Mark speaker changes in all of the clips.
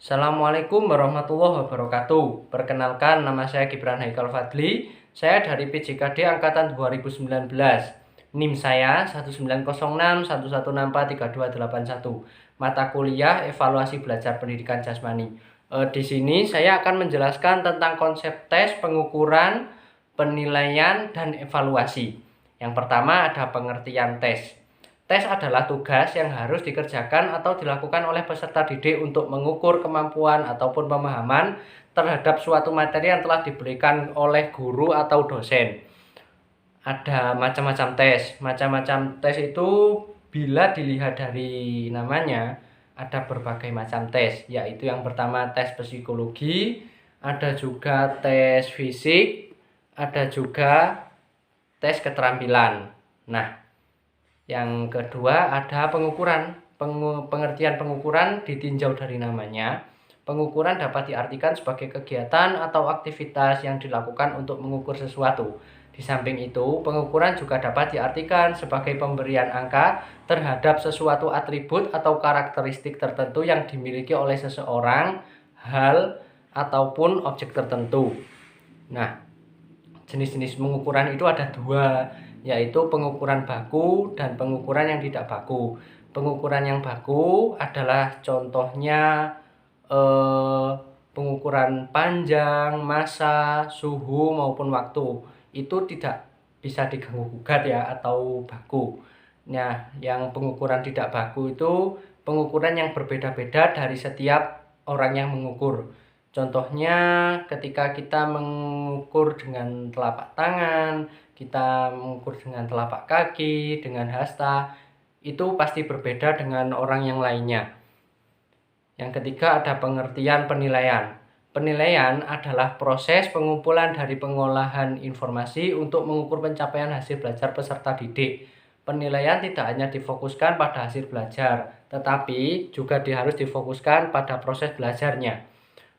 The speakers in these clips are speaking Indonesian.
Speaker 1: Assalamualaikum warahmatullahi wabarakatuh. Perkenalkan, nama saya Gibran Haikal Fadli. Saya dari PJKD Angkatan 2019. NIM saya 190611643281. Mata kuliah Evaluasi Belajar Pendidikan Jasmani. Di sini saya akan menjelaskan tentang konsep tes, pengukuran, penilaian, dan evaluasi. Yang pertama ada pengertian tes. Tes adalah tugas yang harus dikerjakan atau dilakukan oleh peserta didik untuk mengukur kemampuan ataupun pemahaman terhadap suatu materi yang telah diberikan oleh guru atau dosen. Ada macam-macam tes. Macam-macam tes itu bila dilihat dari namanya, ada berbagai macam tes, yaitu yang pertama tes psikologi, ada juga tes fisik, ada juga tes keterampilan. Nah, yang kedua ada pengukuran. Pengertian pengukuran ditinjau dari namanya. Pengukuran dapat diartikan sebagai kegiatan atau aktivitas yang dilakukan untuk mengukur sesuatu. Di samping itu, pengukuran juga dapat diartikan sebagai pemberian angka terhadap sesuatu atribut atau karakteristik tertentu yang dimiliki oleh seseorang, hal, ataupun objek tertentu. Nah, jenis-jenis pengukuran itu ada dua, yaitu pengukuran baku dan pengukuran yang tidak baku. Pengukuran yang baku adalah contohnya pengukuran panjang, massa, suhu maupun waktu. Itu tidak bisa diganggu gugat ya, atau baku. Nah, yang pengukuran tidak baku itu pengukuran yang berbeda-beda dari setiap orang yang mengukur. Contohnya ketika kita mengukur dengan telapak tangan, kita mengukur dengan telapak kaki, dengan hasta, itu pasti berbeda dengan orang yang lainnya. Yang ketiga ada pengertian penilaian. Penilaian adalah proses pengumpulan dari pengolahan informasi untuk mengukur pencapaian hasil belajar peserta didik. Penilaian tidak hanya difokuskan pada hasil belajar, tetapi juga harus difokuskan pada proses belajarnya.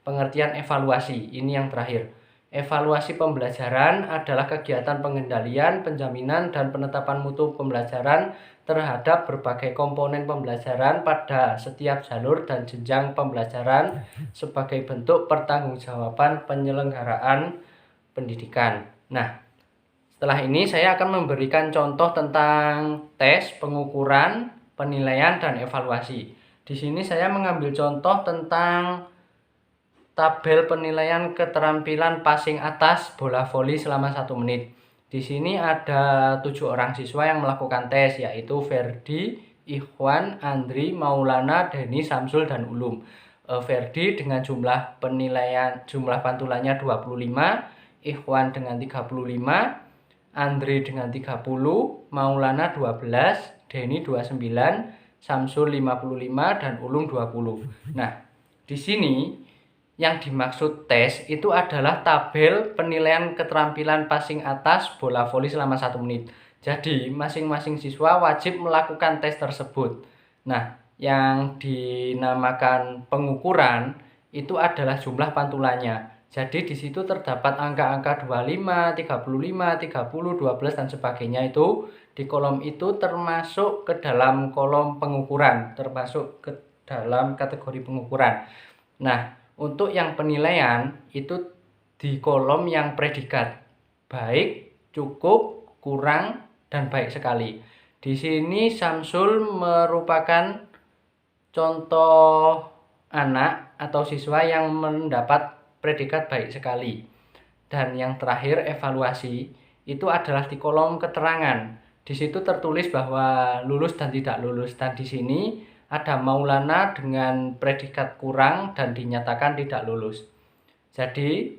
Speaker 1: Pengertian evaluasi, ini yang terakhir. Evaluasi pembelajaran adalah kegiatan pengendalian, penjaminan, dan penetapan mutu pembelajaran terhadap berbagai komponen pembelajaran pada setiap jalur dan jenjang pembelajaran sebagai bentuk pertanggungjawaban penyelenggaraan pendidikan. Nah, setelah ini saya akan memberikan contoh tentang tes, pengukuran, penilaian, dan evaluasi. Di sini saya mengambil contoh tentang tabel penilaian keterampilan passing atas bola voli selama 1 menit. Di sini ada 7 orang siswa yang melakukan tes, yaitu Ferdi, Ikhwan, Andri, Maulana, Denny, Samsul, dan Ulum. Ferdi dengan jumlah pantulannya 25, Ikhwan dengan 35, Andri dengan 30, Maulana 12, Denny 29, Samsul 55, dan Ulum 20. Nah, di sini yang dimaksud tes itu adalah tabel penilaian keterampilan passing atas bola voli selama 1 menit. Jadi masing-masing siswa wajib melakukan tes tersebut. Nah, yang dinamakan pengukuran itu adalah jumlah pantulannya. Jadi di situ terdapat angka-angka 25, 35, 30, 12 dan sebagainya. Itu di kolom itu termasuk ke dalam kolom pengukuran, termasuk ke dalam kategori pengukuran. Nah, untuk yang penilaian itu di kolom yang predikat, baik, cukup, kurang, dan baik sekali. Di sini Samsul merupakan contoh anak atau siswa yang mendapat predikat baik sekali. Dan yang terakhir evaluasi itu adalah di kolom keterangan. Di situ tertulis bahwa lulus dan tidak lulus, dan di sini ada Maulana dengan predikat kurang dan dinyatakan tidak lulus. Jadi,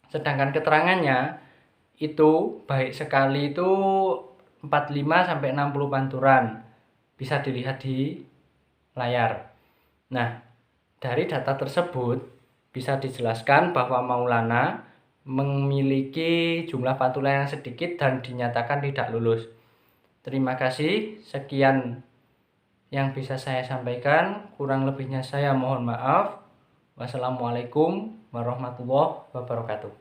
Speaker 1: sedangkan keterangannya itu baik sekali itu 45-60 pantulan. Bisa dilihat di layar. Nah, dari data tersebut bisa dijelaskan bahwa Maulana memiliki jumlah pantulan yang sedikit dan dinyatakan tidak lulus. Terima kasih, sekian yang bisa saya sampaikan, kurang lebihnya saya mohon maaf. Wassalamualaikum warahmatullahi wabarakatuh.